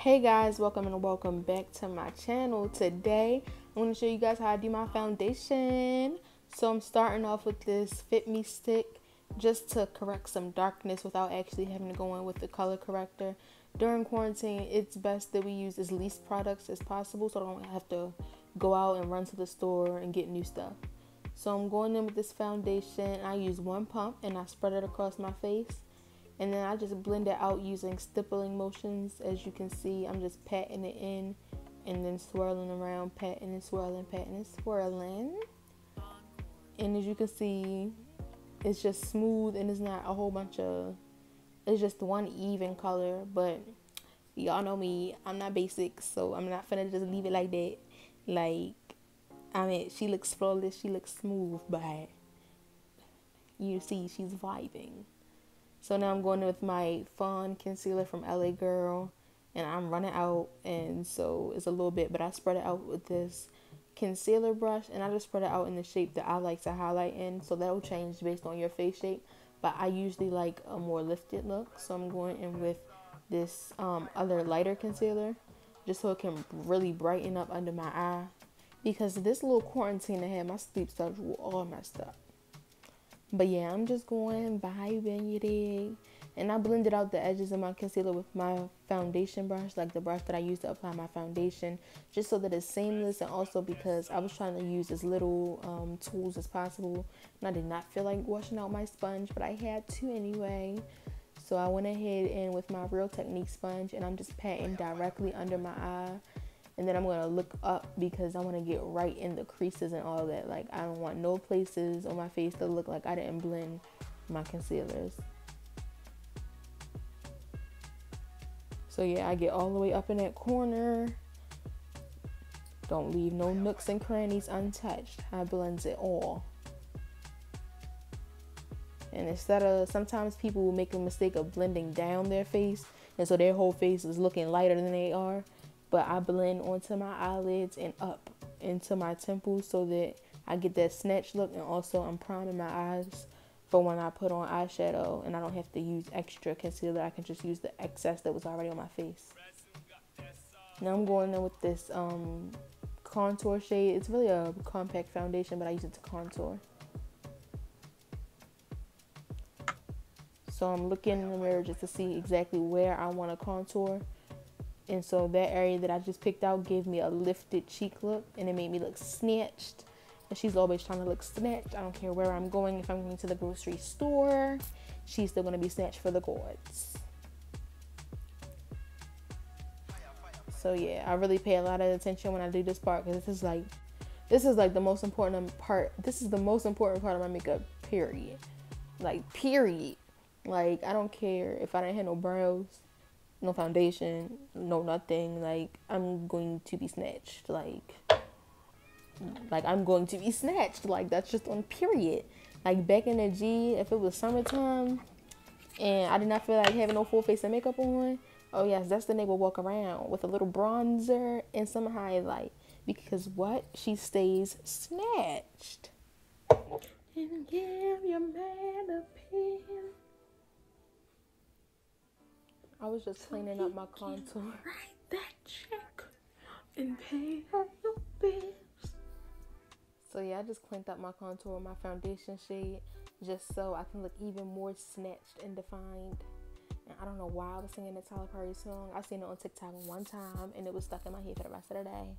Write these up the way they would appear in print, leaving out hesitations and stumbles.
Hey guys, welcome and welcome back to my channel. Today I'm going to show you guys how I do my foundation. So I'm starting off with this Fit Me stick just to correct some darkness without actually having to go in with the color corrector. During quarantine, it's best that we use as least products as possible so I don't have to go out and run to the store and get new stuff. So I'm going in with this foundation. I use one pump and I spread it across my face. And then I just blend it out using stippling motions. As you can see, I'm just patting it in and then swirling around, patting and swirling, patting and swirling. And as you can see, it's just smooth and it's not a whole bunch of, it's just one even color. But y'all know me, I'm not basic, so I'm not finna just leave it like that. She looks flawless, she looks smooth, but you see she's vibing. So now I'm going in with my Fawn concealer from LA Girl, and I'm running out, and so it's a little bit, but I spread it out with this concealer brush, and I just spread it out in the shape that I like to highlight in, so that'll change based on your face shape, but I usually like a more lifted look, so I'm going in with this other lighter concealer, just so it can really brighten up under my eye, because this little quarantine I had, my sleep schedule all messed up. But yeah, I'm just going vibing, you dig? And I blended out the edges of my concealer with my foundation brush, like the brush that I use to apply my foundation, just so that it's seamless, and also because I was trying to use as little tools as possible. And I did not feel like washing out my sponge, but I had to anyway. So I went ahead and with my Real Technique sponge, and I'm just patting directly under my eye. And then I'm going to look up because I want to get right in the creases and all that. Like, I don't want no places on my face to look like I didn't blend my concealers. So yeah, I get all the way up in that corner. Don't leave no nooks and crannies untouched. I blends it all. And instead of, sometimes people will make a mistake of blending down their face, and so their whole face is looking lighter than they are. But I blend onto my eyelids and up into my temples so that I get that snatch look, and also I'm priming my eyes for when I put on eyeshadow and I don't have to use extra concealer. I can just use the excess that was already on my face. Now I'm going in with this contour shade. It's really a compact foundation, but I use it to contour. So I'm looking in the mirror just to see exactly where I want to contour. And so that area that I just picked out gave me a lifted cheek look, and it made me look snatched. And she's always trying to look snatched. I don't care where I'm going. If I'm going to the grocery store, she's still going to be snatched for the gourds. So yeah, I really pay a lot of attention when I do this part, because this is like the most important part. This is the most important part of my makeup, period. Like, period. Like, I don't care if I didn't have no brows, no foundation, no nothing. Like, I'm going to be snatched. Like I'm going to be snatched. Like, that's just on period. Like, back in the G, if it was summertime and I did not feel like having no full face of makeup on, oh yes, that's the neighbor walk around with a little bronzer and some highlight, because what? She stays snatched. And give your man a pin. I was just cleaning up my contour. Write that check and pay her your bills. So yeah, I just cleaned up my contour with my foundation shade just so I can look even more snatched and defined. And I don't know why I was singing the Tyler Perry song. I seen it on TikTok one time and it was stuck in my head for the rest of the day.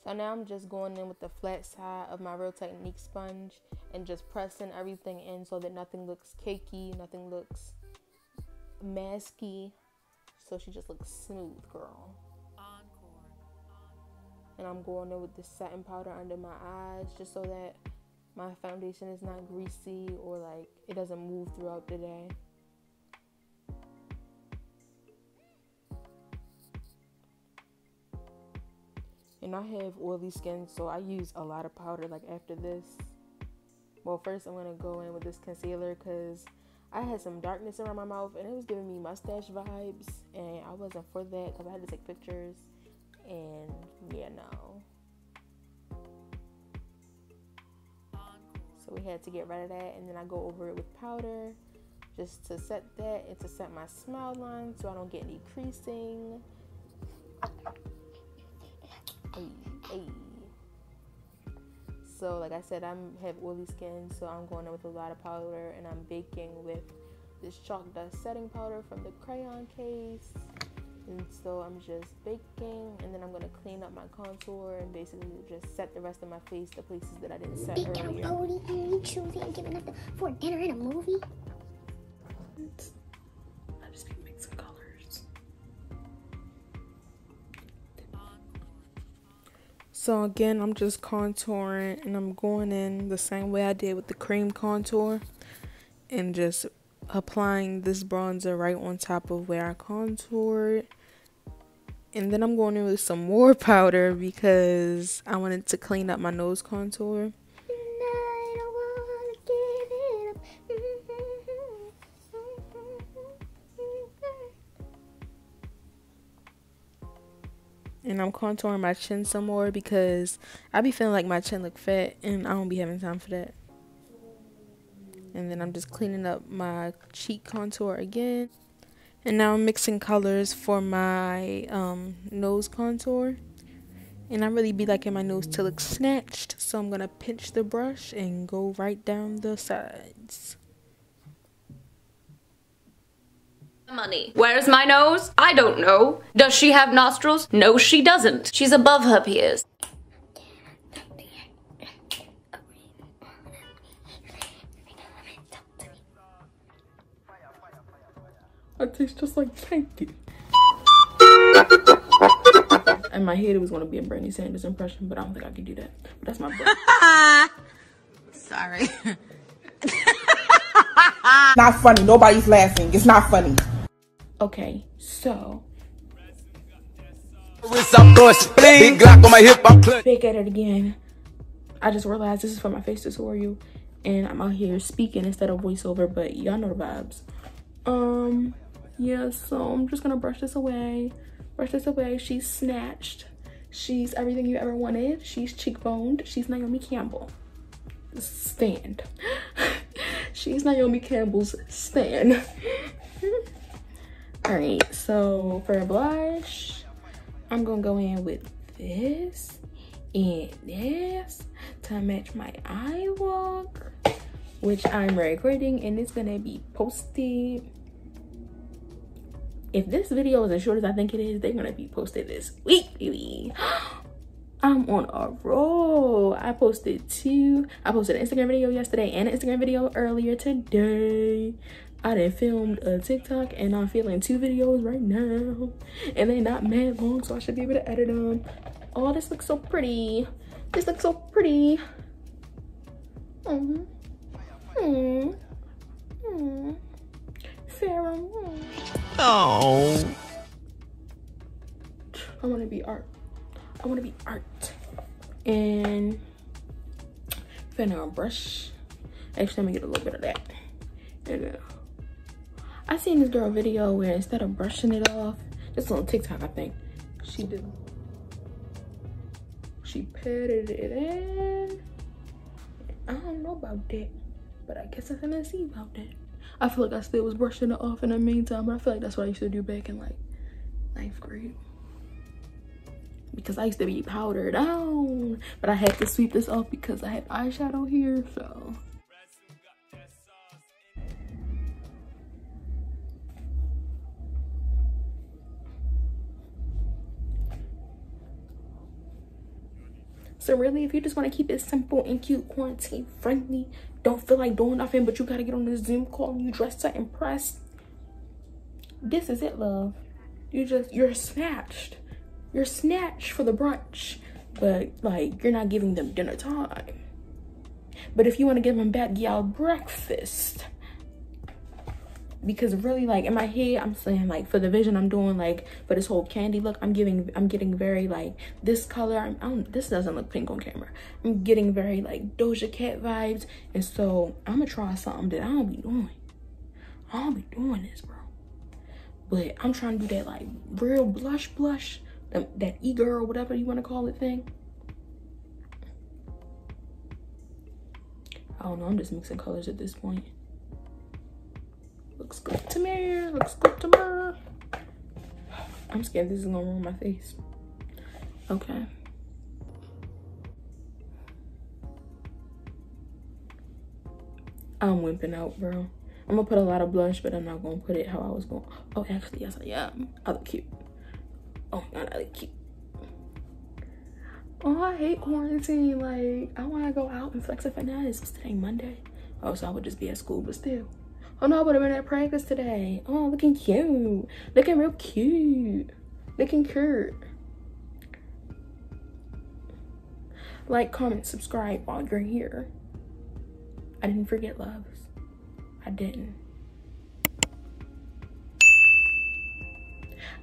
So now I'm just going in with the flat side of my Real Technique sponge and just pressing everything in so that nothing looks cakey, nothing looks masky, so she just looks smooth, girl. And I'm going in with this satin powder under my eyes just so that my foundation is not greasy or like it doesn't move throughout the day. And I have oily skin, so I use a lot of powder like after this. Well, first I'm gonna go in with this concealer because I had some darkness around my mouth and it was giving me mustache vibes, and I wasn't for that because I had to take pictures, and yeah, no. So we had to get rid of that, and then I go over it with powder just to set that and to set my smile line so I don't get any creasing. Hey. So like I said, I have oily skin, so I'm going in with a lot of powder, and I'm baking with this chalk dust setting powder from the crayon case. And so I'm just baking, and then I'm going to clean up my contour and basically just set the rest of my face, the places that I didn't set earlier. I'm giving up for dinner and a movie. I just be mixing colors. So again, I'm just contouring, and I'm going in the same way I did with the cream contour and just applying this bronzer right on top of where I contoured. And then I'm going in with some more powder because I wanted to clean up my nose contour. And I'm contouring my chin some more because I be feeling like my chin look fat, and I don't be having time for that. And then I'm just cleaning up my cheek contour again. And now I'm mixing colors for my nose contour. And I really be liking my nose to look snatched, so I'm going to pinch the brush and go right down the sides. Money. Where's my nose? I don't know. Does she have nostrils? No, she doesn't. She's above her peers. I taste just like cake. In my head, it was going to be a Bernie Sanders impression, but I don't think I can do that. But that's my brother. Sorry. Not funny. Nobody's laughing. It's not funny. Okay, so Big Glock on my hip, I'm clutch. back at it again. I just realized this is for my face tutorial, and I'm out here speaking instead of voiceover, but y'all know the vibes. Yeah, so I'm just gonna brush this away. She's snatched. She's everything you ever wanted. She's cheekboned. She's Naomi Campbell. Stand. She's Naomi Campbell's stand. Alright, so for a blush, I'm gonna go in with this and this to match my eye look, which I'm recording, and it's gonna be posted. If this video is as short as I think it is, they're gonna be posted this week, baby. I'm on a roll. I posted an Instagram video yesterday and an Instagram video earlier today. I done filmed a TikTok, and I'm filming 2 videos right now, and they're not mad long, so I should be able to edit them. Oh, this looks so pretty. This looks so pretty. Pharaoh. Oh. I want to be art. I want to be art. And finna brush. Actually, let me get a little bit of that. And I seen this girl video where instead of brushing it off, just on TikTok, I think she patted it in. I don't know about that, but I guess I'm gonna see about that. I feel like I still was brushing it off in the meantime, but I feel like that's what I used to do back in like 9th grade. Because I used to be powdered down, but I had to sweep this off because I had eyeshadow here, so. So really, if you just want to keep it simple and cute, quarantine friendly, don't feel like doing nothing, but you gotta get on this Zoom call and you dress to impress, this is it, love. You're snatched. You're snatched for the brunch, but like you're not giving them dinner time. But if you want to give them bad gal breakfast, because really, like in my head, I'm saying like for the vision I'm doing, like for this whole candy look, I'm getting very like this color. This doesn't look pink on camera. I'm getting very like Doja Cat vibes, and so I'm gonna try something that I don't be doing. I don't be doing this, bro. But I'm trying to do that like real blush, that e-girl, whatever you want to call it thing. I don't know. I'm just mixing colors at this point. Looks good to me. Looks good to me. I'm scared this is gonna ruin my face. Okay. I'm wimping out, bro. I'm gonna put a lot of blush, but I'm not gonna put it how I was going. Oh, actually, yes, I am. I look cute. Oh my God, I look cute. Oh, I hate quarantine. Like, I wanna go out and flex a finesse. It's today Monday. Oh, so I would just be at school, but still. Oh no, I would have been at practice today. Oh, looking cute. Looking real cute. Looking cute. Like, comment, subscribe while you're here. I didn't forget, loves. I didn't.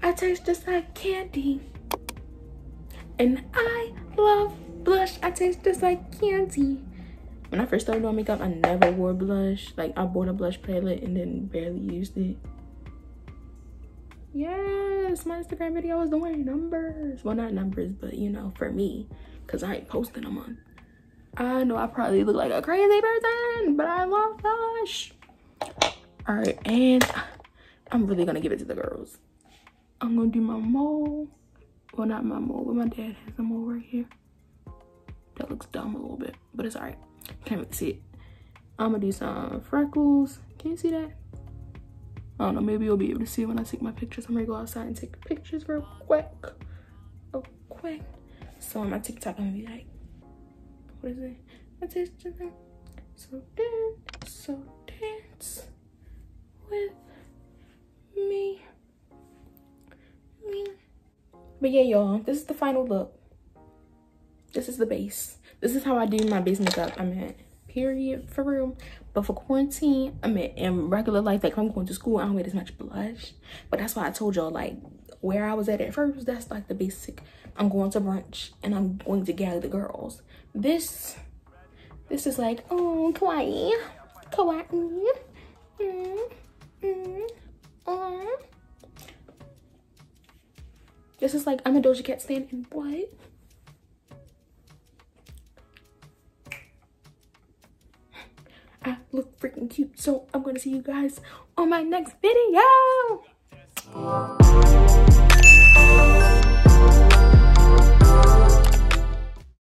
I taste just like candy. And I love blush. I taste just like candy. When I first started doing makeup, I never wore blush. Like, I bought a blush palette and then barely used it. Yes, my Instagram video was doing numbers. Well, not numbers, but you know, for me, because I ain't posting a month. I know I probably look like a crazy person, but I love blush. All right, and I'm really gonna give it to the girls. I'm gonna do my mole. Well, not my mole, but my dad has a mole right here. That looks dumb a little bit, but it's all right. Can't really see it. I'm gonna do some freckles. Can you see that? I don't know, maybe you'll be able to see it when I take my pictures. I'm gonna go outside and take pictures real quick. Real quick. So on my TikTok, I'm gonna be like, what is it? So dance with me. But yeah, y'all, this is the final look. This is the base. This is how I do my base makeup. I'm at period for real. But for quarantine, I'm in regular life. Like, if I'm going to school, I don't wear as much blush. But that's why I told y'all, like, where I was at first, that's like the basic. I'm going to brunch and I'm going to gather the girls. This is like, oh, kawaii. Kawaii. This is like, I'm a Doja Cat stan and what? I look freaking cute. So I'm gonna see you guys on my next video.